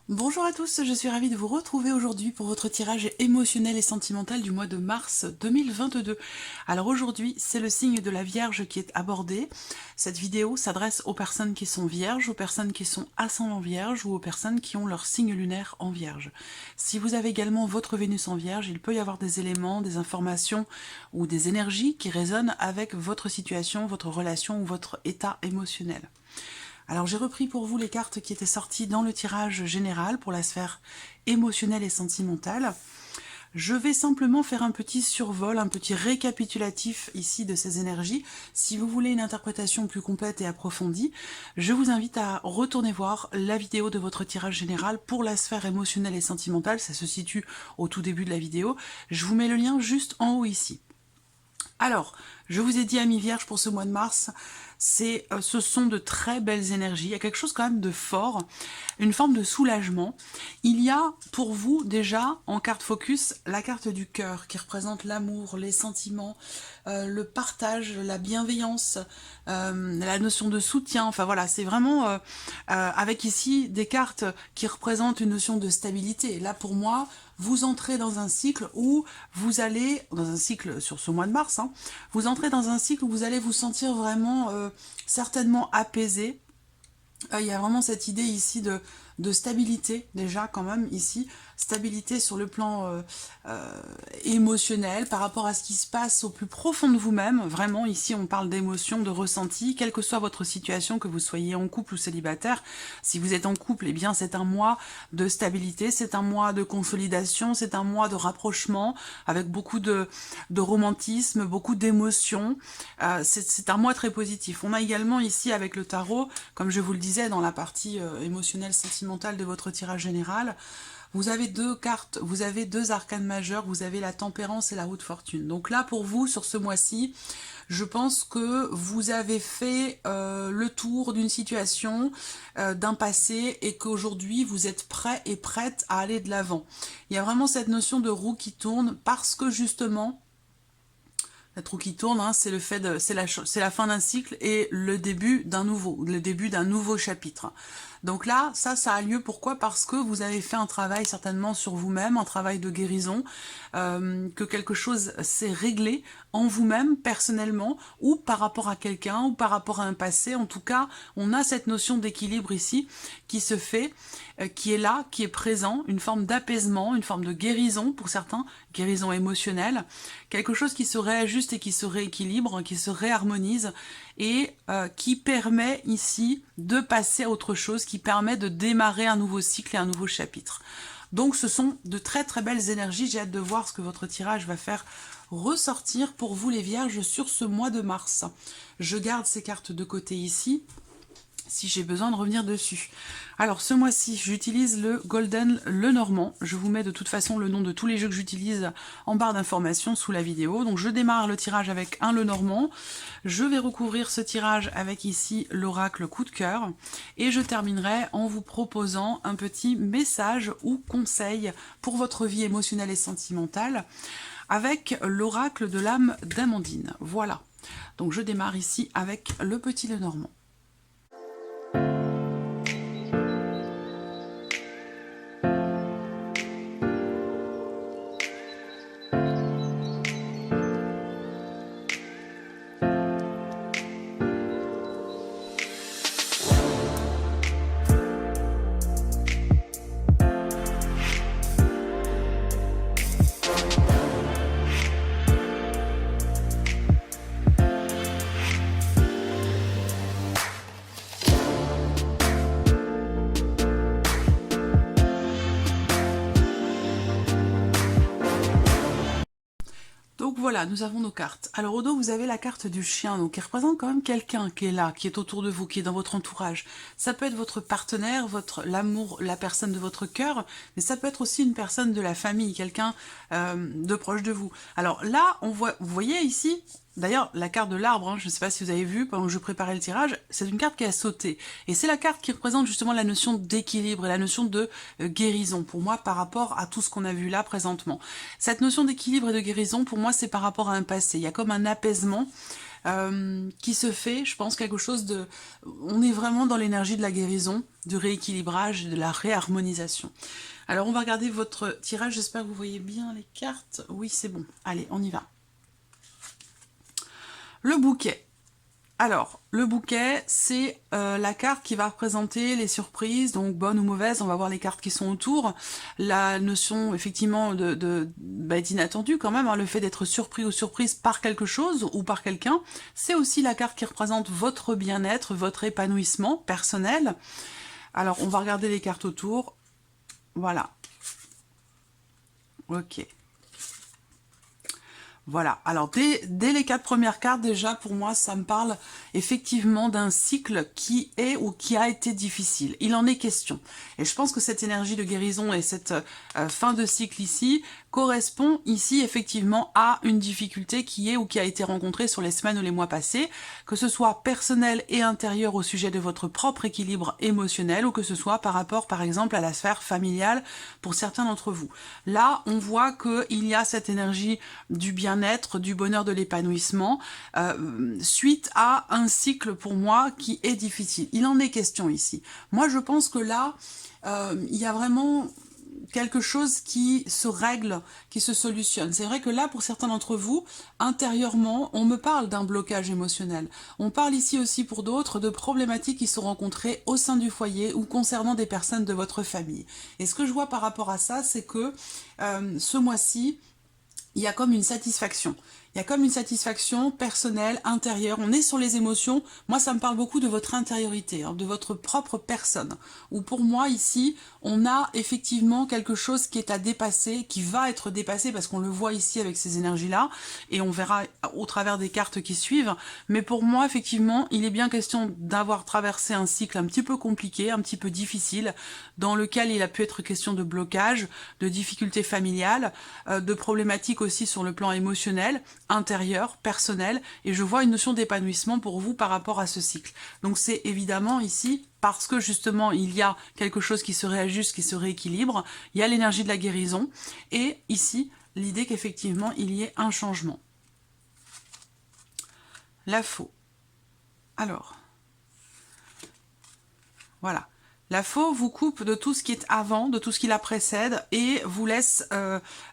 Bonjour à tous, je suis ravie de vous retrouver aujourd'hui pour votre tirage émotionnel et sentimental du mois de mars 2022. Alors aujourd'hui, c'est le signe de la Vierge qui est abordé. Cette vidéo s'adresse aux personnes qui sont vierges, aux personnes qui sont ascendant vierge ou aux personnes qui ont leur signe lunaire en vierge. Si vous avez également votre Vénus en vierge, il peut y avoir des éléments, des informations ou des énergies qui résonnent avec votre situation, votre relation ou votre état émotionnel. Alors j'ai repris pour vous les cartes qui étaient sorties dans le tirage général pour la sphère émotionnelle et sentimentale. Je vais simplement faire un petit survol, un petit récapitulatif ici de ces énergies. Si vous voulez une interprétation plus complète et approfondie, je vous invite à retourner voir la vidéo de votre tirage général pour la sphère émotionnelle et sentimentale. Ça se situe au tout début de la vidéo. Je vous mets le lien juste en haut ici. Alors, je vous ai dit amis vierges pour ce mois de mars, ce sont de très belles énergies, il y a quelque chose quand même de fort, une forme de soulagement. Il y a pour vous déjà en carte focus la carte du cœur qui représente l'amour, les sentiments, le partage, la bienveillance, la notion de soutien, enfin voilà, c'est vraiment avec ici des cartes qui représentent une notion de stabilité. Là pour moi, vous entrez dans un cycle où vous allez, dans un cycle sur ce mois de mars, vous entrez dans un cycle où vous allez vous sentir vraiment certainement apaisé. Il y a vraiment cette idée ici de stabilité déjà quand même ici, stabilité sur le plan émotionnel par rapport à ce qui se passe au plus profond de vous-même. Vraiment ici on parle d'émotion, de ressenti, quelle que soit votre situation, que vous soyez en couple ou célibataire. Si vous êtes en couple, eh bien c'est un mois de stabilité, c'est un mois de consolidation, c'est un mois de rapprochement avec beaucoup de romantisme, beaucoup d'émotions. C'est un mois très positif. On a également ici avec le tarot, comme je vous le disais dans la partie émotionnelle sentimentale de votre tirage général, vous avez deux cartes, vous avez deux arcanes majeurs, vous avez la tempérance et la roue de fortune. Donc là pour vous sur ce mois-ci, je pense que vous avez fait le tour d'une situation, d'un passé, et qu'aujourd'hui vous êtes prêt et prête à aller de l'avant. Il y a vraiment cette notion de roue qui tourne parce que justement la roue qui tourne, c'est le fait de, c'est la fin d'un cycle et le début d'un nouveau chapitre. Donc là, ça a lieu. Pourquoi? Parce que vous avez fait un travail certainement sur vous-même, un travail de guérison, que quelque chose s'est réglé en vous-même, personnellement, ou par rapport à quelqu'un, ou par rapport à un passé. En tout cas, on a cette notion d'équilibre ici qui se fait, qui est là, qui est présent, une forme d'apaisement, une forme de guérison pour certains, guérison émotionnelle, quelque chose qui se réajuste et qui se rééquilibre, qui se réharmonise et qui permet ici de passer à autre chose, qui permet de démarrer un nouveau cycle et un nouveau chapitre. Donc ce sont de très très belles énergies, j'ai hâte de voir ce que votre tirage va faire ressortir pour vous les vierges sur ce mois de mars. Je garde ces cartes de côté ici, si j'ai besoin de revenir dessus. Alors ce mois-ci, j'utilise le Golden Lenormand. Je vous mets de toute façon le nom de tous les jeux que j'utilise en barre d'informations sous la vidéo. Donc je démarre le tirage avec un Lenormand. Je vais recouvrir ce tirage avec ici l'oracle coup de cœur. Et je terminerai en vous proposant un petit message ou conseil pour votre vie émotionnelle et sentimentale avec l'oracle de l'âme d'Amandine. Voilà. Donc je démarre ici avec le petit Lenormand. Donc voilà, nous avons nos cartes. Alors au dos, vous avez la carte du chien, donc qui représente quand même quelqu'un qui est là, qui est autour de vous, qui est dans votre entourage. Ça peut être votre partenaire, l'amour, la personne de votre cœur, mais ça peut être aussi une personne de la famille, quelqu'un de proche de vous. Alors là, vous voyez ici, d'ailleurs, la carte de l'arbre, je ne sais pas si vous avez vu pendant que je préparais le tirage, c'est une carte qui a sauté. Et c'est la carte qui représente justement la notion d'équilibre et la notion de guérison, pour moi, par rapport à tout ce qu'on a vu là présentement. Cette notion d'équilibre et de guérison, pour moi, c'est par rapport à un passé. Il y a comme un apaisement qui se fait, je pense, quelque chose de... On est vraiment dans l'énergie de la guérison, du rééquilibrage et de la réharmonisation. Alors, on va regarder votre tirage. J'espère que vous voyez bien les cartes. Oui, c'est bon. Allez, on y va. Le bouquet. Alors, le bouquet, c'est la carte qui va représenter les surprises, donc bonnes ou mauvaises, on va voir les cartes qui sont autour. La notion, effectivement, d'inattendu quand même, hein, le fait d'être surpris ou surprise par quelque chose ou par quelqu'un. C'est aussi la carte qui représente votre bien-être, votre épanouissement personnel. Alors, on va regarder les cartes autour. Voilà. Ok. Voilà, alors dès les 4 premières cartes, déjà, pour moi, ça me parle effectivement d'un cycle qui est ou qui a été difficile. Il en est question. Et je pense que cette énergie de guérison et cette fin de cycle ici correspond ici effectivement à une difficulté qui est ou qui a été rencontrée sur les semaines ou les mois passés, que ce soit personnel et intérieur au sujet de votre propre équilibre émotionnel ou que ce soit par rapport, par exemple, à la sphère familiale pour certains d'entre vous. Là, on voit qu'il y a cette énergie du bien-être, du bonheur, de l'épanouissement, suite à un cycle pour moi qui est difficile. Il en est question ici. Moi, je pense que là, il y a vraiment quelque chose qui se règle, qui se solutionne. C'est vrai que là, pour certains d'entre vous, intérieurement, on me parle d'un blocage émotionnel. On parle ici aussi pour d'autres de problématiques qui sont rencontrées au sein du foyer ou concernant des personnes de votre famille. Et ce que je vois par rapport à ça, c'est que ce mois-ci, il y a comme une satisfaction. Il y a comme une satisfaction personnelle, intérieure. On est sur les émotions. Moi, ça me parle beaucoup de votre intériorité, hein, de votre propre personne. Où pour moi, ici, on a effectivement quelque chose qui est à dépasser, qui va être dépassé, parce qu'on le voit ici avec ces énergies-là, et on verra au travers des cartes qui suivent. Mais pour moi, effectivement, il est bien question d'avoir traversé un cycle un petit peu compliqué, un petit peu difficile, dans lequel il a pu être question de blocage, de difficultés familiales, de problématiques aussi sur le plan émotionnel, intérieur, personnel, et je vois une notion d'épanouissement pour vous par rapport à ce cycle. Donc c'est évidemment ici, parce que justement il y a quelque chose qui se réajuste, qui se rééquilibre, il y a l'énergie de la guérison, et ici, l'idée qu'effectivement il y ait un changement. La faux. Alors, voilà. La faux vous coupe de tout ce qui est avant, de tout ce qui la précède et vous laisse,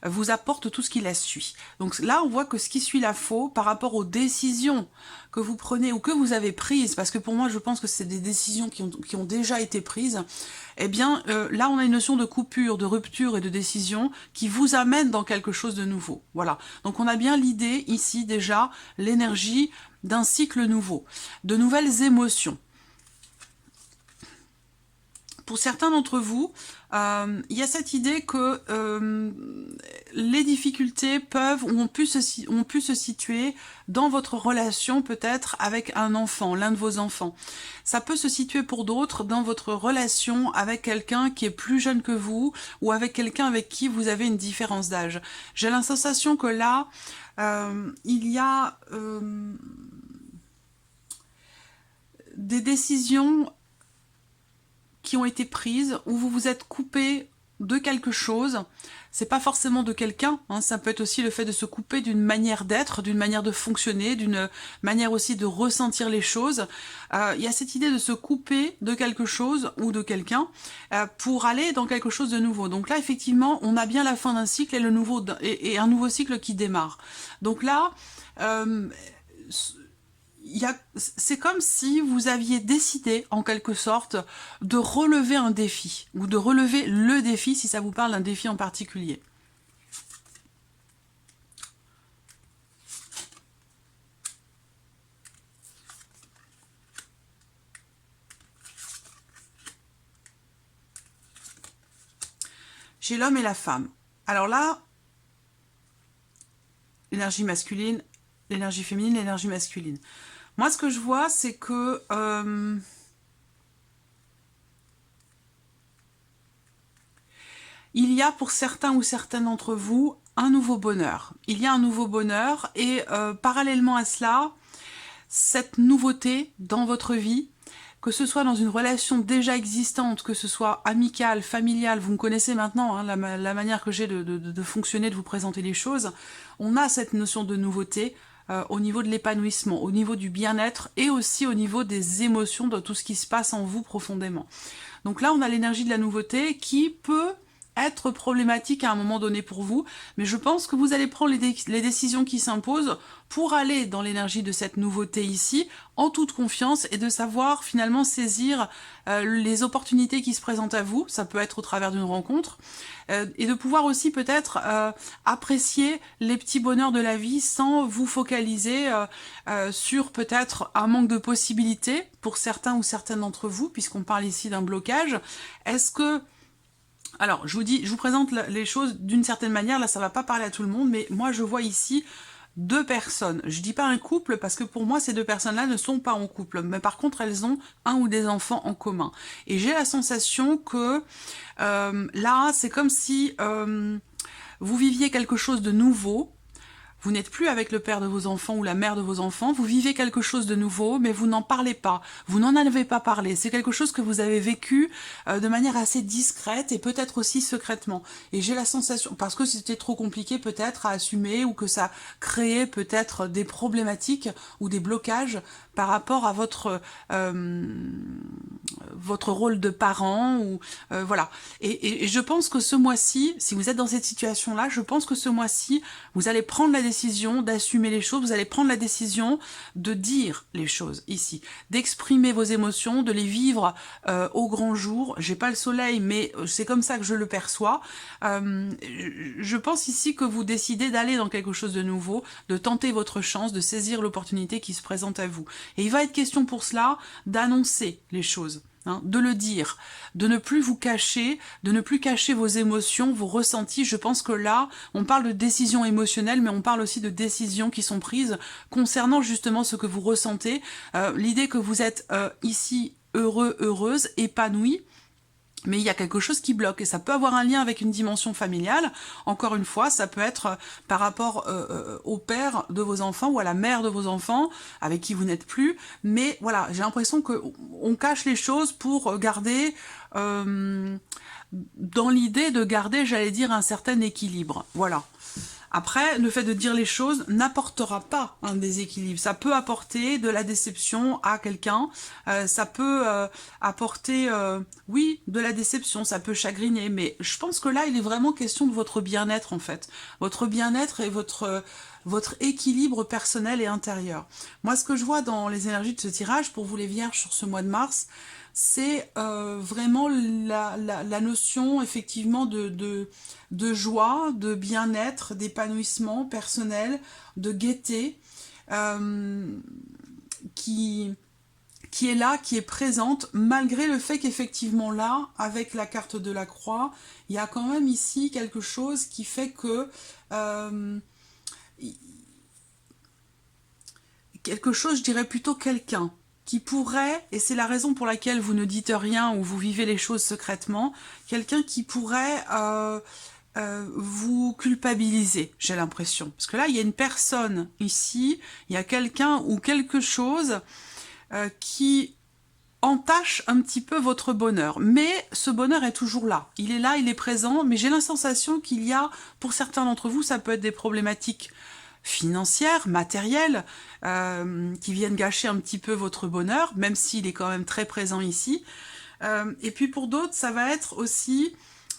vous apporte tout ce qui la suit. Donc là, on voit que ce qui suit la faux par rapport aux décisions que vous prenez ou que vous avez prises, parce que pour moi, je pense que c'est des décisions qui ont déjà été prises, eh bien, là, on a une notion de coupure, de rupture et de décision qui vous amène dans quelque chose de nouveau. Voilà. Donc on a bien l'idée ici déjà, l'énergie d'un cycle nouveau, de nouvelles émotions. Pour certains d'entre vous, il y a cette idée que les difficultés peuvent ou ont pu se situer dans votre relation peut-être avec un enfant, l'un de vos enfants. Ça peut se situer pour d'autres dans votre relation avec quelqu'un qui est plus jeune que vous ou avec quelqu'un avec qui vous avez une différence d'âge. J'ai la sensation que là, il y a des décisions qui ont été prises, où vous vous êtes coupé de quelque chose. C'est pas forcément de quelqu'un, hein, ça peut être aussi le fait de se couper d'une manière d'être, d'une manière de fonctionner, d'une manière aussi de ressentir les choses. Il y a cette idée de se couper de quelque chose ou de quelqu'un pour aller dans quelque chose de nouveau. Donc là, effectivement, on a bien la fin d'un cycle et un nouveau cycle qui démarre. Donc là, c'est comme si vous aviez décidé, en quelque sorte, de relever un défi, ou de relever le défi, si ça vous parle d'un défi en particulier. J'ai l'homme et la femme. Alors là, l'énergie masculine, l'énergie féminine, l'énergie masculine. Moi, ce que je vois, c'est que il y a pour certains ou certaines d'entre vous un nouveau bonheur. Il y a un nouveau bonheur et parallèlement à cela, cette nouveauté dans votre vie, que ce soit dans une relation déjà existante, que ce soit amicale, familiale, vous me connaissez maintenant, hein, la manière que j'ai de fonctionner, de vous présenter les choses, on a cette notion de nouveauté au niveau de l'épanouissement, au niveau du bien-être et aussi au niveau des émotions, de tout ce qui se passe en vous profondément. Donc là, on a l'énergie de la nouveauté qui peut être problématique à un moment donné pour vous, mais je pense que vous allez prendre les décisions qui s'imposent pour aller dans l'énergie de cette nouveauté ici, en toute confiance, et de savoir finalement saisir les opportunités qui se présentent à vous, ça peut être au travers d'une rencontre, et de pouvoir aussi peut-être apprécier les petits bonheurs de la vie sans vous focaliser sur peut-être un manque de possibilités pour certains ou certaines d'entre vous, puisqu'on parle ici d'un blocage. Est-ce que... Alors, je vous présente les choses d'une certaine manière, là ça va pas parler à tout le monde, mais moi je vois ici deux personnes. Je dis pas un couple parce que pour moi ces deux personnes-là ne sont pas en couple, mais par contre elles ont un ou des enfants en commun. Et j'ai la sensation que là c'est comme si vous viviez quelque chose de nouveau. Vous n'êtes plus avec le père de vos enfants ou la mère de vos enfants, vous vivez quelque chose de nouveau, mais vous n'en parlez pas, vous n'en avez pas parlé. C'est quelque chose que vous avez vécu de manière assez discrète et peut-être aussi secrètement. Et j'ai la sensation, parce que c'était trop compliqué peut-être à assumer ou que ça créait peut-être des problématiques ou des blocages par rapport à votre rôle de parent ou voilà. Et je pense que ce mois-ci, si vous êtes dans cette situation-là, je pense que ce mois-ci, vous allez prendre la décision d'assumer les choses, vous allez prendre la décision de dire les choses ici, d'exprimer vos émotions, de les vivre au grand jour. J'ai pas le soleil, mais c'est comme ça que je le perçois. Je pense ici que vous décidez d'aller dans quelque chose de nouveau, de tenter votre chance, de saisir l'opportunité qui se présente à vous. Et il va être question pour cela d'annoncer les choses. Hein, de le dire, de ne plus vous cacher, de ne plus cacher vos émotions, vos ressentis. Je pense que là, on parle de décisions émotionnelles, mais on parle aussi de décisions qui sont prises concernant justement ce que vous ressentez. L'idée que vous êtes ici heureux, heureuse, épanoui, mais il y a quelque chose qui bloque et ça peut avoir un lien avec une dimension familiale. Encore une fois, ça peut être par rapport au père de vos enfants ou à la mère de vos enfants avec qui vous n'êtes plus. Mais voilà, j'ai l'impression qu'on cache les choses pour garder, dans l'idée de garder, j'allais dire, un certain équilibre. Voilà. Après, le fait de dire les choses n'apportera pas un déséquilibre. Ça peut apporter de la déception à quelqu'un, ça peut apporter, oui, de la déception, ça peut chagriner, mais je pense que là, il est vraiment question de votre bien-être, en fait. Votre bien-être et votre équilibre personnel et intérieur. Moi, ce que je vois dans les énergies de ce tirage, pour vous les vierges sur ce mois de mars, c'est vraiment la notion effectivement de joie, de bien-être, d'épanouissement personnel, de gaieté, qui est là, qui est présente, malgré le fait qu'effectivement là, avec la carte de la croix, il y a quand même ici quelque chose qui fait que quelque chose, je dirais plutôt quelqu'un, qui pourrait, et c'est la raison pour laquelle vous ne dites rien ou vous vivez les choses secrètement, quelqu'un qui pourrait vous culpabiliser, j'ai l'impression. Parce que là, il y a une personne ici, il y a quelqu'un ou quelque chose qui entache un petit peu votre bonheur. Mais ce bonheur est toujours là, il est présent, mais j'ai la sensation qu'il y a, pour certains d'entre vous, ça peut être des problématiques financières, matérielles, qui viennent gâcher un petit peu votre bonheur, même s'il est quand même très présent ici. Et puis pour d'autres, ça va être aussi...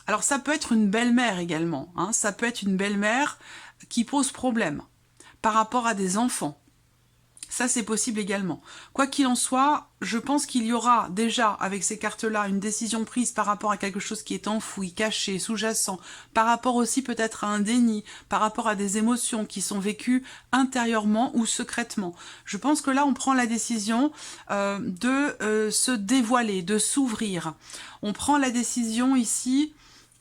Alors ça peut être une belle-mère également, hein, ça peut être une belle-mère qui pose problème par rapport à des enfants. Ça, c'est possible également. Quoi qu'il en soit, je pense qu'il y aura déjà, avec ces cartes-là, une décision prise par rapport à quelque chose qui est enfoui, caché, sous-jacent, par rapport aussi peut-être à un déni, par rapport à des émotions qui sont vécues intérieurement ou secrètement. Je pense que là, on prend la décision de se dévoiler, de s'ouvrir. On prend la décision ici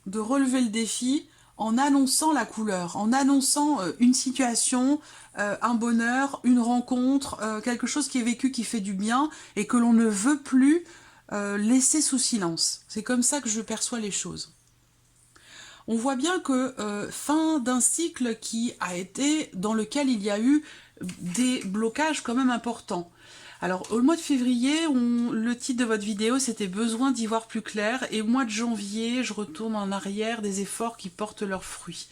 de relever le défi en annonçant la couleur, en annonçant une situation, un bonheur, une rencontre, quelque chose qui est vécu, qui fait du bien et que l'on ne veut plus laisser sous silence. C'est comme ça que je perçois les choses. On voit bien que fin d'un cycle qui a été, dans lequel il y a eu des blocages quand même importants. Alors, au mois de février, le titre de votre vidéo, c'était « Besoin d'y voir plus clair » et au mois de janvier, je retourne en arrière des efforts qui portent leurs fruits.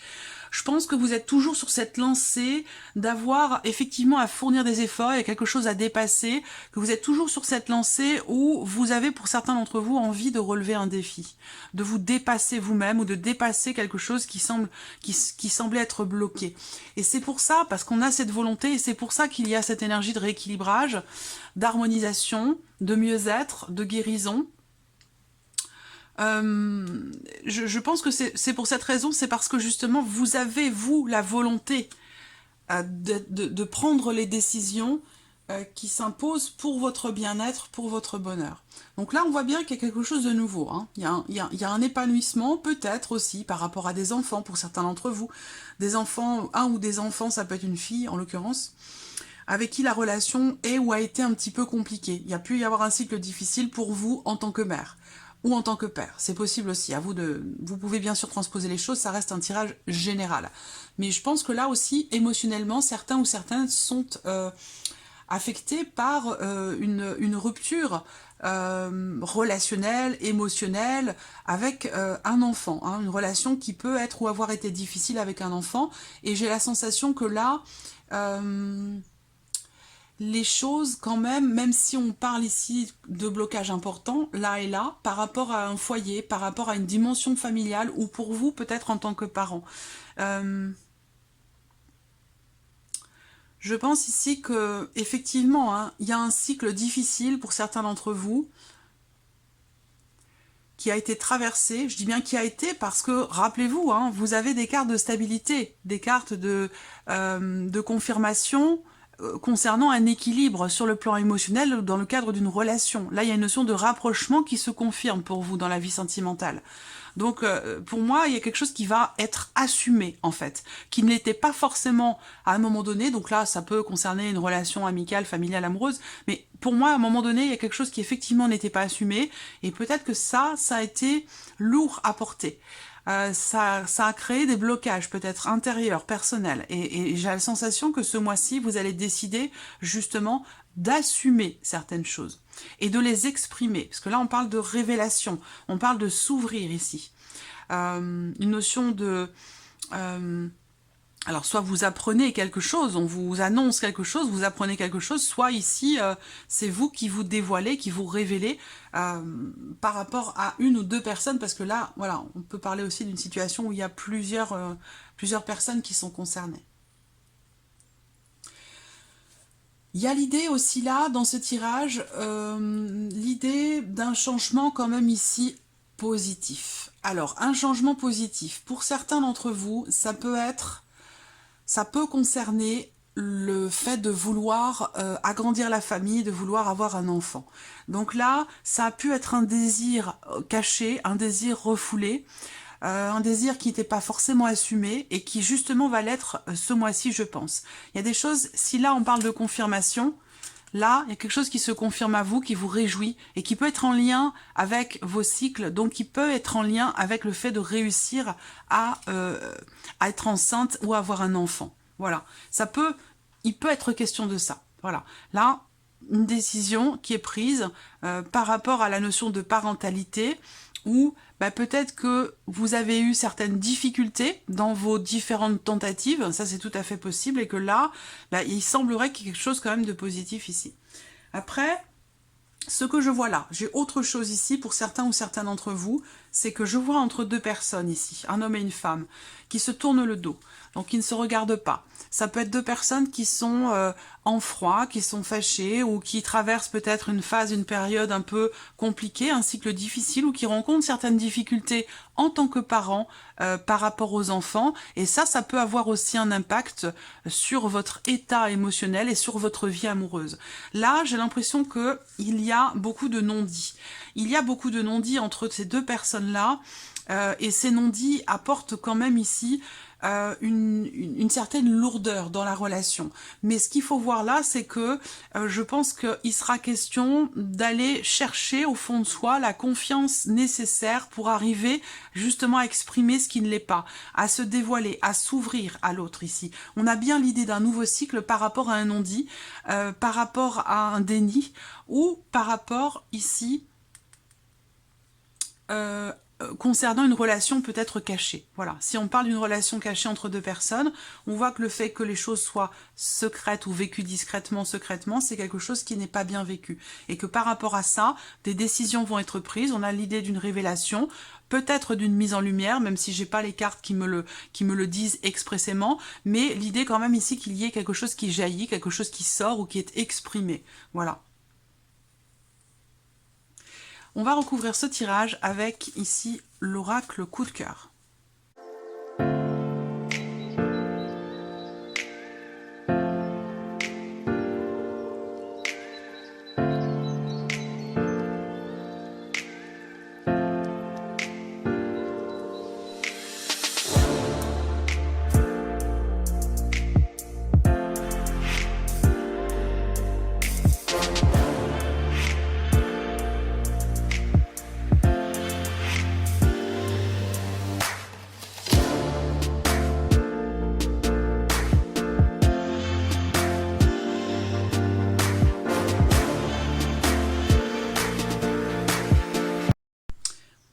Je pense que vous êtes toujours sur cette lancée d'avoir effectivement à fournir des efforts, il y a quelque chose à dépasser, que vous êtes toujours sur cette lancée où vous avez pour certains d'entre vous envie de relever un défi, de vous dépasser vous-même ou de dépasser quelque chose qui semblait être bloqué. Et c'est pour ça, parce qu'on a cette volonté, et c'est pour ça qu'il y a cette énergie de rééquilibrage, d'harmonisation, de mieux-être, de guérison. Je pense que c'est pour cette raison, c'est parce que justement vous avez, vous, la volonté de prendre les décisions qui s'imposent pour votre bien-être, pour votre bonheur. Donc là, on voit bien qu'il y a quelque chose de nouveau. Hein. Il y a un épanouissement, peut-être aussi, par rapport à des enfants, pour certains d'entre vous. Des enfants, un ou des enfants, ça peut être une fille, en l'occurrence, avec qui la relation est ou a été un petit peu compliquée. Il y a pu y avoir un cycle difficile pour vous en tant que mère ou en tant que père. C'est possible aussi. Vous pouvez bien sûr transposer les choses, ça reste un tirage général. Mais je pense que là aussi, émotionnellement, certains ou certaines sont affectés par une rupture relationnelle, émotionnelle, avec un enfant. Hein, une relation qui peut être ou avoir été difficile avec un enfant. Et j'ai la sensation que là... les choses quand même si on parle ici de blocage important, là et là, par rapport à un foyer, par rapport à une dimension familiale, ou pour vous peut-être en tant que parent. Je pense ici que effectivement, hein, il y a un cycle difficile pour certains d'entre vous, qui a été traversé, je dis bien qui a été parce que, rappelez-vous, hein, vous avez des cartes de stabilité, des cartes de confirmation, concernant un équilibre sur le plan émotionnel dans le cadre d'une relation. Là, il y a une notion de rapprochement qui se confirme pour vous dans la vie sentimentale. Donc, pour moi, il y a quelque chose qui va être assumé, en fait, qui ne l'était pas forcément à un moment donné. Donc là, ça peut concerner une relation amicale, familiale, amoureuse. Mais pour moi, à un moment donné, il y a quelque chose qui effectivement n'était pas assumé. Et peut-être que ça a été lourd à porter. Ça a créé des blocages peut-être intérieurs, personnels. Et j'ai la sensation que ce mois-ci, vous allez décider justement d'assumer certaines choses et de les exprimer. Parce que là, on parle de révélation, on parle de s'ouvrir ici. Une notion de... alors, soit vous apprenez quelque chose, on vous annonce quelque chose, vous apprenez quelque chose, soit ici, c'est vous qui vous dévoilez, qui vous révélez par rapport à une ou deux personnes, parce que là, voilà, on peut parler aussi d'une situation où il y a plusieurs personnes qui sont concernées. Il y a l'idée aussi là, dans ce tirage, l'idée d'un changement quand même ici positif. Alors, un changement positif, pour certains d'entre vous, ça peut concerner le fait de vouloir agrandir la famille, de vouloir avoir un enfant. Donc là, ça a pu être un désir caché, un désir refoulé, un désir qui n'était pas forcément assumé et qui justement va l'être ce mois-ci, je pense. Il y a des choses, si là on parle de confirmation, là, il y a quelque chose qui se confirme à vous, qui vous réjouit et qui peut être en lien avec vos cycles, donc qui peut être en lien avec le fait de réussir à être enceinte ou à avoir un enfant. Voilà, il peut être question de ça. Voilà, là, une décision qui est prise par rapport à la notion de parentalité où peut-être que vous avez eu certaines difficultés dans vos différentes tentatives, ça c'est tout à fait possible, et que là, il semblerait qu'il y ait quelque chose quand même de positif ici. Après, ce que je vois là, j'ai autre chose ici pour certains ou certains d'entre vous, c'est que je vois entre deux personnes ici, un homme et une femme, qui se tournent le dos, donc qui ne se regardent pas. Ça peut être deux personnes qui sont en froid, qui sont fâchées ou qui traversent peut-être une période un peu compliquée, un cycle difficile ou qui rencontrent certaines difficultés en tant que parents par rapport aux enfants. Et ça peut avoir aussi un impact sur votre état émotionnel et sur votre vie amoureuse. Là, j'ai l'impression qu'il y a beaucoup de non-dits. Il y a beaucoup de non-dits entre ces deux personnes-là et ces non-dits apportent quand même ici une certaine lourdeur dans la relation. Mais ce qu'il faut voir là, c'est que je pense qu'il sera question d'aller chercher au fond de soi la confiance nécessaire pour arriver justement à exprimer ce qui ne l'est pas, à se dévoiler, à s'ouvrir à l'autre ici. On a bien l'idée d'un nouveau cycle par rapport à un non-dit, par rapport à un déni, ou par rapport ici concernant une relation peut-être cachée. Voilà, si on parle d'une relation cachée entre deux personnes, on voit que le fait que les choses soient secrètes ou vécues discrètement, secrètement, c'est quelque chose qui n'est pas bien vécu. Et que par rapport à ça, des décisions vont être prises, on a l'idée d'une révélation, peut-être d'une mise en lumière, même si j'ai pas les cartes qui me le disent expressément, mais l'idée quand même ici qu'il y ait quelque chose qui jaillit, quelque chose qui sort ou qui est exprimé. Voilà. On va recouvrir ce tirage avec ici l'oracle coup de cœur.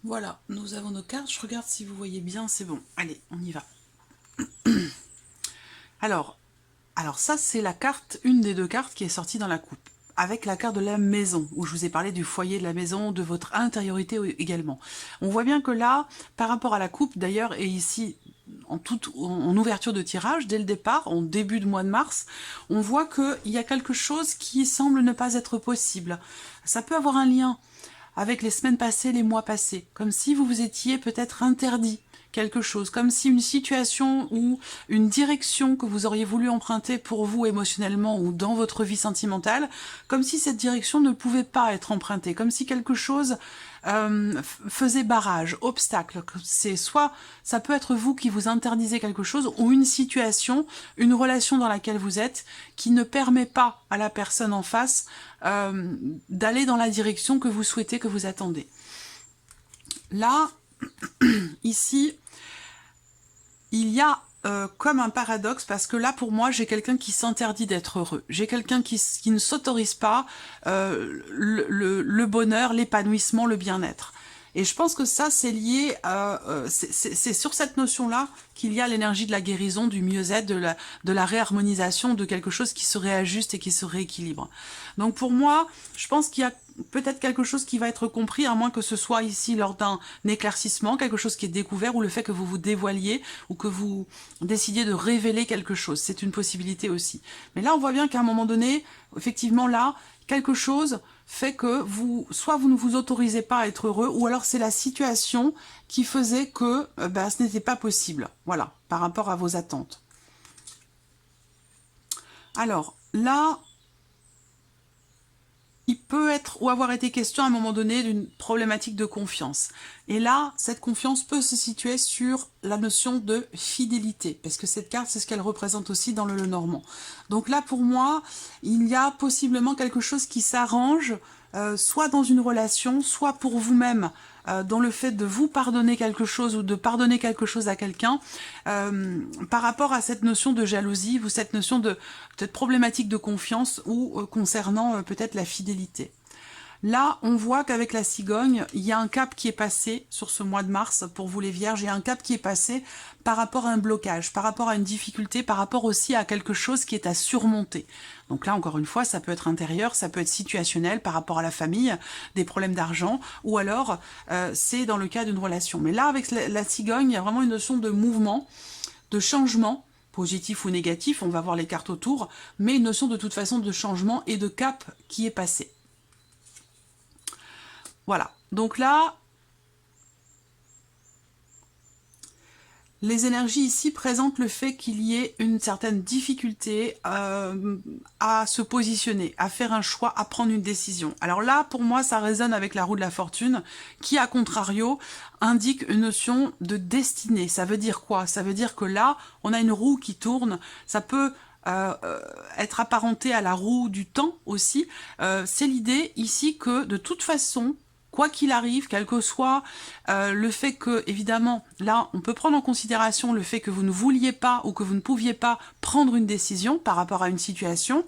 Voilà, nous avons nos cartes. Je regarde si vous voyez bien, c'est bon. Allez, on y va. Alors ça, c'est la carte, une des deux cartes qui est sortie dans la coupe. Avec la carte de la maison, où je vous ai parlé du foyer de la maison, de votre intériorité également. On voit bien que là, par rapport à la coupe, d'ailleurs, et ici, en ouverture de tirage, dès le départ, en début de mois de mars, on voit qu'il y a quelque chose qui semble ne pas être possible. Ça peut avoir un lien avec les semaines passées, les mois passés, comme si vous vous étiez peut-être interdit quelque chose, comme si une situation ou une direction que vous auriez voulu emprunter pour vous émotionnellement ou dans votre vie sentimentale, comme si cette direction ne pouvait pas être empruntée, comme si quelque chose faisait barrage, obstacle. C'est soit ça peut être vous qui vous interdisez quelque chose ou une situation, une relation dans laquelle vous êtes qui ne permet pas à la personne en face d'aller dans la direction que vous souhaitez, que vous attendez. Là, ici, il y a comme un paradoxe, parce que là, pour moi, j'ai quelqu'un qui s'interdit d'être heureux. J'ai quelqu'un qui ne s'autorise pas le bonheur, l'épanouissement, le bien-être. Et je pense que ça, c'est lié à... c'est sur cette notion-là qu'il y a l'énergie de la guérison, du mieux-être, de la réharmonisation, de quelque chose qui se réajuste et qui se rééquilibre. Donc pour moi, je pense qu'il y a peut-être quelque chose qui va être compris, à moins que ce soit ici lors d'un éclaircissement, quelque chose qui est découvert, ou le fait que vous vous dévoiliez, ou que vous décidiez de révéler quelque chose. C'est une possibilité aussi. Mais là, on voit bien qu'à un moment donné, effectivement là, quelque chose fait que soit vous ne vous autorisez pas à être heureux, ou alors c'est la situation qui faisait que ce n'était pas possible, voilà, par rapport à vos attentes. Alors, là, il peut être ou avoir été question à un moment donné d'une problématique de confiance. Et là, cette confiance peut se situer sur la notion de fidélité, parce que cette carte, c'est ce qu'elle représente aussi dans le Lenormand. Donc là, pour moi, il y a possiblement quelque chose qui s'arrange, soit dans une relation, soit pour vous-même, dans le fait de vous pardonner quelque chose ou de pardonner quelque chose à quelqu'un, par rapport à cette notion de jalousie ou cette notion de peut-être problématique de confiance ou concernant peut-être la fidélité. Là, on voit qu'avec la cigogne, il y a un cap qui est passé sur ce mois de mars pour vous les vierges, il y a un cap qui est passé par rapport à un blocage, par rapport à une difficulté, par rapport aussi à quelque chose qui est à surmonter. Donc là, encore une fois, ça peut être intérieur, ça peut être situationnel par rapport à la famille, des problèmes d'argent, ou alors c'est dans le cas d'une relation. Mais là, avec la cigogne, il y a vraiment une notion de mouvement, de changement, positif ou négatif, on va voir les cartes autour, mais une notion de toute façon de changement et de cap qui est passé. Voilà, donc là, les énergies ici présentent le fait qu'il y ait une certaine difficulté à se positionner, à faire un choix, à prendre une décision. Alors là, pour moi, ça résonne avec la roue de la fortune, qui, à contrario, indique une notion de destinée. Ça veut dire quoi? Ça veut dire que là, on a une roue qui tourne, ça peut... être apparenté à la roue du temps aussi. C'est l'idée ici que, de toute façon, quoi qu'il arrive, quel que soit le fait que, évidemment, là, on peut prendre en considération le fait que vous ne vouliez pas ou que vous ne pouviez pas prendre une décision par rapport à une situation.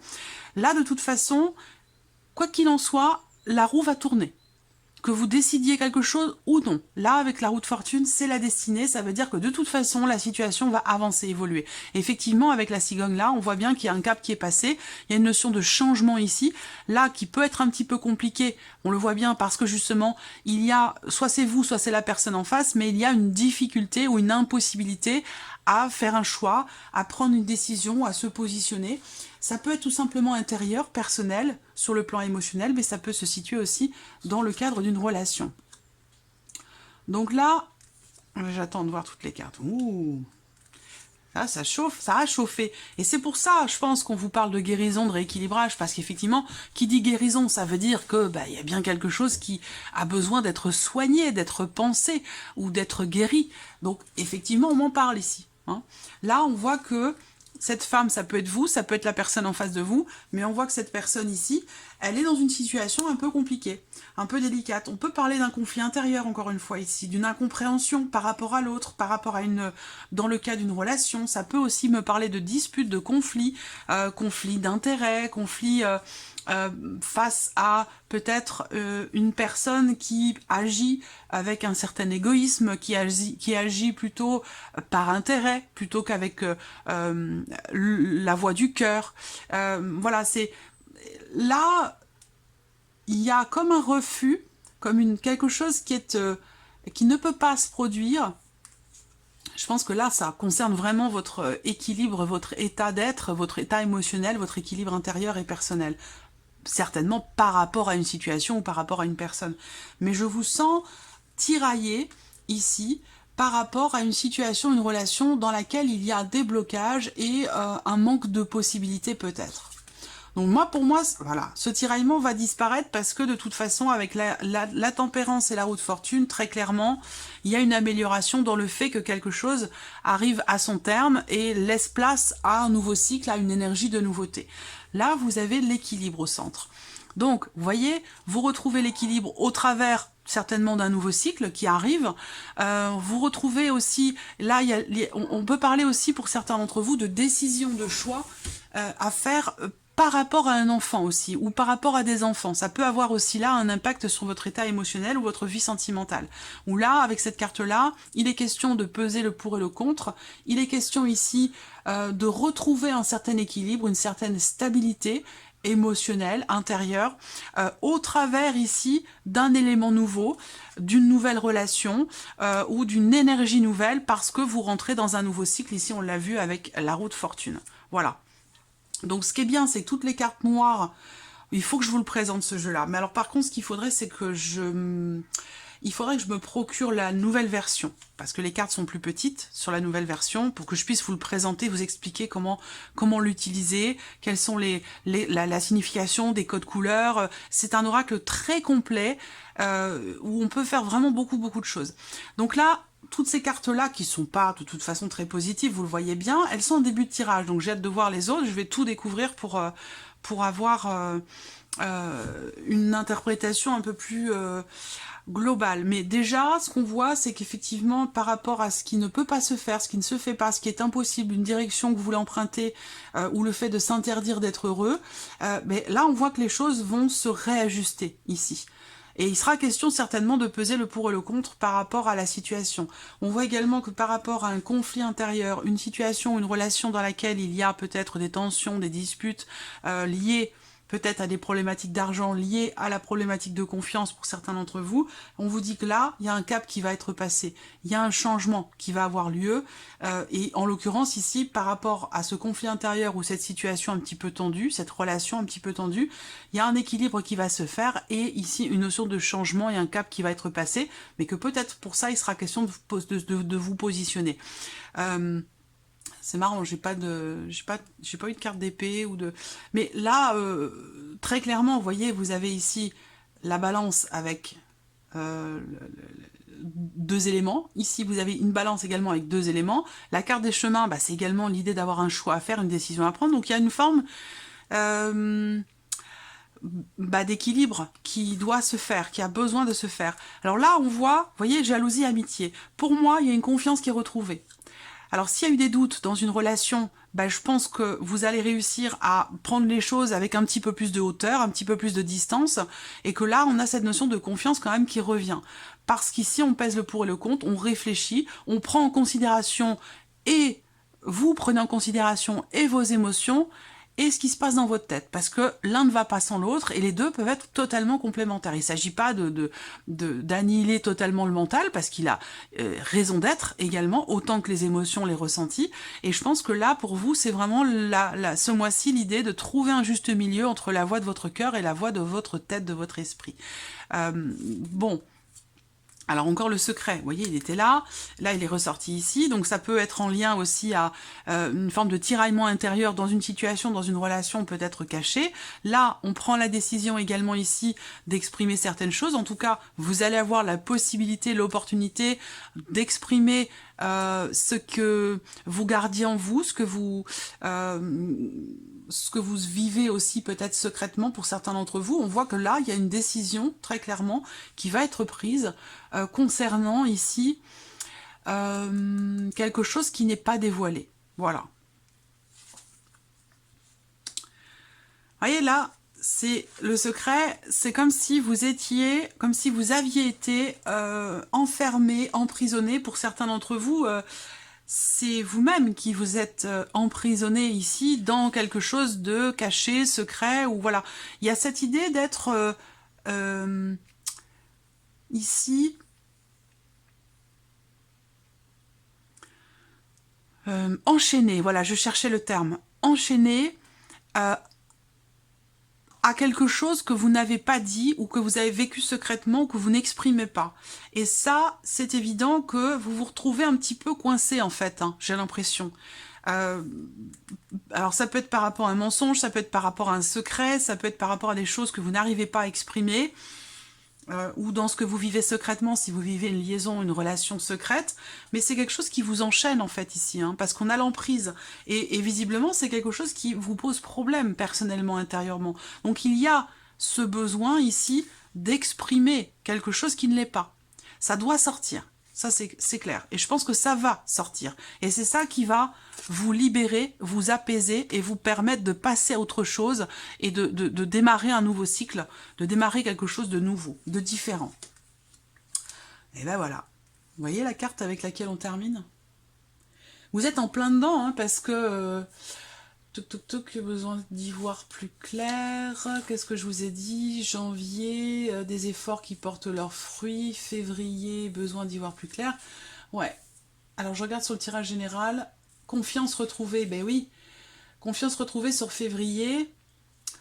Là, de toute façon, quoi qu'il en soit, la roue va tourner. que vous décidiez quelque chose ou non. Là, avec la roue de fortune, c'est la destinée, ça veut dire que de toute façon, la situation va avancer, évoluer. Et effectivement, avec la cigogne là, on voit bien qu'il y a un cap qui est passé, il y a une notion de changement ici, là, qui peut être un petit peu compliqué, on le voit bien parce que justement, il y a, soit c'est vous, soit c'est la personne en face, mais il y a une difficulté ou une impossibilité à faire un choix, à prendre une décision, à se positionner. Ça peut être tout simplement intérieur, personnel, sur le plan émotionnel, mais ça peut se situer aussi dans le cadre d'une relation. Donc là, j'attends de voir toutes les cartes. Ouh, là, ça chauffe, ça a chauffé. Et c'est pour ça, je pense, qu'on vous parle de guérison, de rééquilibrage, parce qu'effectivement, qui dit guérison, ça veut dire que il y a bien quelque chose qui a besoin d'être soigné, d'être pensé, ou d'être guéri. Donc, effectivement, on m'en parle ici. Hein. Là, on voit que cette femme, ça peut être vous, ça peut être la personne en face de vous, mais on voit que cette personne ici, elle est dans une situation un peu compliquée, un peu délicate. On peut parler d'un conflit intérieur, encore une fois ici, d'une incompréhension par rapport à l'autre, par rapport à une... Dans le cas d'une relation, ça peut aussi me parler de disputes, de conflits, conflits d'intérêts, conflits... face à peut-être une personne qui agit avec un certain égoïsme, qui agit plutôt par intérêt, plutôt qu'avec la voix du cœur. Voilà, c'est... Là, il y a comme un refus, comme quelque chose qui ne peut pas se produire. Je pense que là, ça concerne vraiment votre équilibre, votre état d'être, votre état émotionnel, votre équilibre intérieur et personnel. Certainement par rapport à une situation ou par rapport à une personne. Mais je vous sens tiraillé ici par rapport à une situation, une relation dans laquelle il y a des blocages et un manque de possibilités peut-être. Donc moi, pour moi, voilà, ce tiraillement va disparaître parce que de toute façon, avec la tempérance et la roue de fortune, très clairement, il y a une amélioration dans le fait que quelque chose arrive à son terme et laisse place à un nouveau cycle, à une énergie de nouveauté. Là, vous avez l'équilibre au centre. Donc, vous voyez, vous retrouvez l'équilibre au travers certainement d'un nouveau cycle qui arrive. Vous retrouvez aussi, là, on peut parler aussi pour certains d'entre vous de décision de choix à faire par rapport à un enfant aussi, ou par rapport à des enfants. Ça peut avoir aussi là un impact sur votre état émotionnel ou votre vie sentimentale. Ou là, avec cette carte-là, il est question de peser le pour et le contre. Il est question ici de retrouver un certain équilibre, une certaine stabilité émotionnelle, intérieure, au travers ici d'un élément nouveau, d'une nouvelle relation ou d'une énergie nouvelle parce que vous rentrez dans un nouveau cycle. Ici, on l'a vu avec la roue de fortune. Voilà. Donc ce qui est bien, c'est que toutes les cartes noires, il faut que je vous le présente ce jeu-là. Mais alors par contre, ce qu'il faudrait, c'est que il faudrait que je me procure la nouvelle version. Parce que les cartes sont plus petites sur la nouvelle version, pour que je puisse vous le présenter, vous expliquer comment l'utiliser, quelles sont la signification des codes couleurs. C'est un oracle très complet, où on peut faire vraiment beaucoup de choses. Donc là, toutes ces cartes-là, qui sont pas de toute façon très positives, vous le voyez bien, elles sont en début de tirage. Donc j'ai hâte de voir les autres, je vais tout découvrir pour avoir une interprétation un peu plus globale. Mais déjà, ce qu'on voit, c'est qu'effectivement, par rapport à ce qui ne peut pas se faire, ce qui ne se fait pas, ce qui est impossible, une direction que vous voulez emprunter, ou le fait de s'interdire d'être heureux, mais là, on voit que les choses vont se réajuster ici. Et il sera question certainement de peser le pour et le contre par rapport à la situation. On voit également que par rapport à un conflit intérieur, une situation, une relation dans laquelle il y a peut-être des tensions, des disputes liées peut-être à des problématiques d'argent, liées à la problématique de confiance pour certains d'entre vous, on vous dit que là, il y a un cap qui va être passé, il y a un changement qui va avoir lieu, et en l'occurrence ici, par rapport à ce conflit intérieur ou cette situation un petit peu tendue, cette relation un petit peu tendue, il y a un équilibre qui va se faire, et ici une notion de changement et un cap qui va être passé, mais que peut-être pour ça, il sera question de vous positionner. C'est marrant, j'ai pas eu de carte d'épée ou de... Mais là, très clairement, vous voyez, vous avez ici la balance avec deux éléments. Ici, vous avez une balance également avec deux éléments. La carte des chemins, c'est également l'idée d'avoir un choix à faire, une décision à prendre. Donc il y a une forme d'équilibre qui doit se faire, qui a besoin de se faire. Alors là, on voit, vous voyez, jalousie, amitié. Pour moi, il y a une confiance qui est retrouvée. Alors, s'il y a eu des doutes dans une relation, ben, je pense que vous allez réussir à prendre les choses avec un petit peu plus de hauteur, un petit peu plus de distance, et que là, on a cette notion de confiance quand même qui revient. Parce qu'ici, on pèse le pour et le contre, on réfléchit, on prend en considération, et vous prenez en considération et vos émotions, et ce qui se passe dans votre tête, parce que l'un ne va pas sans l'autre, et les deux peuvent être totalement complémentaires. Il ne s'agit pas d'annihiler totalement le mental, parce qu'il a raison d'être également, autant que les émotions, les ressentis, et je pense que là, pour vous, c'est vraiment ce mois-ci l'idée de trouver un juste milieu entre la voix de votre cœur et la voix de votre tête, de votre esprit. Bon... Alors encore le secret, vous voyez, il était là il est ressorti ici, donc ça peut être en lien aussi à une forme de tiraillement intérieur dans une situation, dans une relation peut-être cachée. Là, on prend la décision également ici d'exprimer certaines choses, en tout cas, vous allez avoir la possibilité, l'opportunité d'exprimer ce que vous gardiez en vous, ce que vous vivez aussi peut-être secrètement pour certains d'entre vous. On voit que là, il y a une décision, très clairement, qui va être prise concernant ici quelque chose qui n'est pas dévoilé. Voilà. Vous voyez là, c'est le secret, c'est comme si vous aviez été enfermé, emprisonné. Pour certains d'entre vous, c'est vous-même qui vous êtes emprisonné ici dans quelque chose de caché, secret, ou voilà. Il y a cette idée d'être ici enchaîné, voilà, je cherchais le terme, enchaîné à quelque chose que vous n'avez pas dit ou que vous avez vécu secrètement ou que vous n'exprimez pas. Et ça, c'est évident que vous vous retrouvez un petit peu coincé en fait, hein, j'ai l'impression. Alors ça peut être par rapport à un mensonge, ça peut être par rapport à un secret, ça peut être par rapport à des choses que vous n'arrivez pas à exprimer, ou dans ce que vous vivez secrètement, si vous vivez une liaison, une relation secrète, mais c'est quelque chose qui vous enchaîne en fait ici, hein, parce qu'on a l'emprise, et visiblement c'est quelque chose qui vous pose problème personnellement, intérieurement. Donc il y a ce besoin ici d'exprimer quelque chose qui ne l'est pas. Ça doit sortir, ça c'est clair, et je pense que ça va sortir, et c'est ça qui va vous libérer, vous apaiser et vous permettre de passer à autre chose et de démarrer un nouveau cycle, de démarrer quelque chose de nouveau, de différent. Et ben voilà, vous voyez la carte avec laquelle on termine? Vous êtes en plein dedans, hein, parce que... j'ai besoin d'y voir plus clair. Qu'est-ce que je vous ai dit? Janvier, des efforts qui portent leurs fruits. Février, besoin d'y voir plus clair. Ouais. Alors je regarde sur le tirage général. Confiance retrouvée, ben oui. Confiance retrouvée sur février.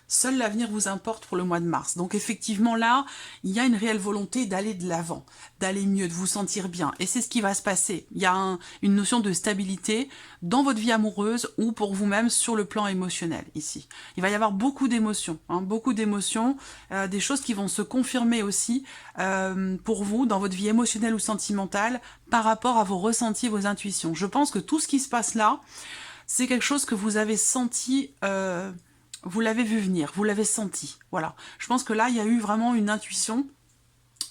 Seul l'avenir vous importe pour le mois de mars. Donc effectivement là, il y a une réelle volonté d'aller de l'avant, d'aller mieux, de vous sentir bien. Et c'est ce qui va se passer. Il y a une notion de stabilité dans votre vie amoureuse ou pour vous-même sur le plan émotionnel ici. Il va y avoir beaucoup d'émotions, hein, des choses qui vont se confirmer aussi pour vous dans votre vie émotionnelle ou sentimentale par rapport à vos ressentis, vos intuitions. Je pense que tout ce qui se passe là, c'est quelque chose que vous avez senti... vous l'avez vu venir, vous l'avez senti, voilà. Je pense que là, il y a eu vraiment une intuition,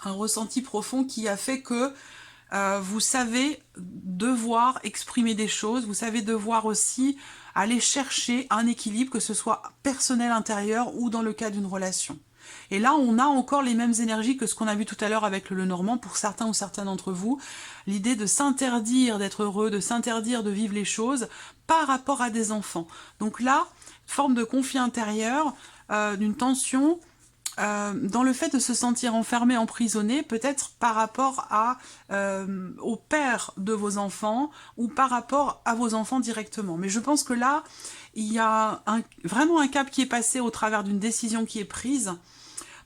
un ressenti profond qui a fait que vous savez devoir exprimer des choses, vous savez devoir aussi aller chercher un équilibre, que ce soit personnel, intérieur ou dans le cas d'une relation. Et là, on a encore les mêmes énergies que ce qu'on a vu tout à l'heure avec le Lenormand, pour certains ou certains d'entre vous, l'idée de s'interdire d'être heureux, de s'interdire de vivre les choses par rapport à des enfants. Donc là, forme de conflit intérieur, d'une tension, dans le fait de se sentir enfermé, emprisonné, peut-être par rapport au père de vos enfants ou par rapport à vos enfants directement. Mais je pense que là, il y a vraiment un cap qui est passé au travers d'une décision qui est prise,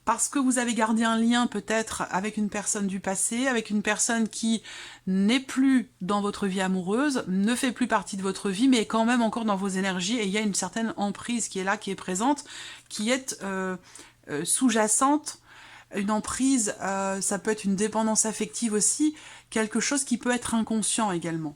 parce que vous avez gardé un lien peut-être avec une personne du passé, avec une personne qui n'est plus dans votre vie amoureuse, ne fait plus partie de votre vie, mais est quand même encore dans vos énergies, et il y a une certaine emprise qui est là, qui est présente, qui est sous-jacente. Une emprise, ça peut être une dépendance affective aussi, quelque chose qui peut être inconscient également.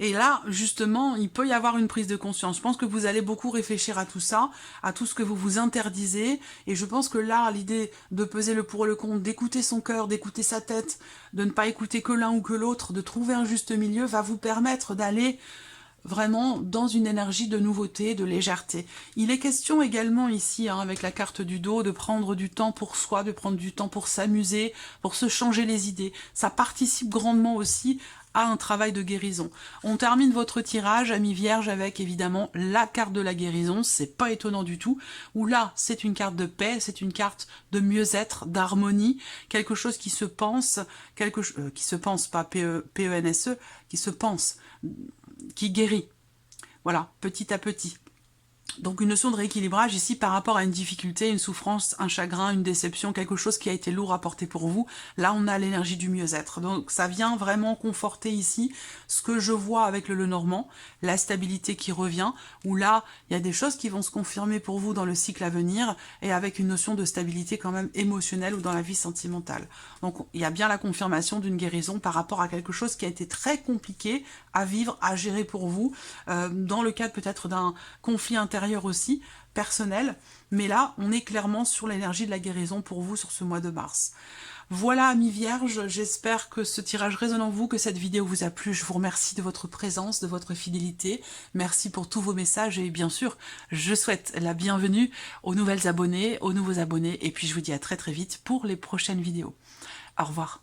Et là, justement, il peut y avoir une prise de conscience. Je pense que vous allez beaucoup réfléchir à tout ça, à tout ce que vous vous interdisez. Et je pense que là, l'idée de peser le pour et le contre, d'écouter son cœur, d'écouter sa tête, de ne pas écouter que l'un ou que l'autre, de trouver un juste milieu, va vous permettre d'aller vraiment dans une énergie de nouveauté, de légèreté. Il est question également ici, avec la carte du dos, de prendre du temps pour soi, de prendre du temps pour s'amuser, pour se changer les idées. Ça participe grandement aussi à un travail de guérison. On termine votre tirage, amis vierges, avec évidemment la carte de la guérison, c'est pas étonnant du tout, où là, c'est une carte de paix, c'est une carte de mieux-être, d'harmonie, quelque chose qui se pense, qui se pense, pas P-E-N-S-E, qui se pense, qui guérit, voilà, petit à petit. Donc une notion de rééquilibrage ici par rapport à une difficulté, une souffrance, un chagrin, une déception, quelque chose qui a été lourd à porter pour vous. Là, on a l'énergie du mieux-être. Donc ça vient vraiment conforter ici ce que je vois avec le Lenormand, la stabilité qui revient, où là, il y a des choses qui vont se confirmer pour vous dans le cycle à venir, et avec une notion de stabilité quand même émotionnelle ou dans la vie sentimentale. Donc il y a bien la confirmation d'une guérison par rapport à quelque chose qui a été très compliqué à vivre, à gérer pour vous, dans le cadre peut-être d'un conflit intérieur aussi, personnel, mais là, on est clairement sur l'énergie de la guérison pour vous sur ce mois de mars. Voilà, amis vierges, j'espère que ce tirage résonne en vous, que cette vidéo vous a plu. Je vous remercie de votre présence, de votre fidélité. Merci pour tous vos messages et bien sûr, je souhaite la bienvenue aux nouvelles abonnées, aux nouveaux abonnés, et puis je vous dis à très très vite pour les prochaines vidéos. Au revoir.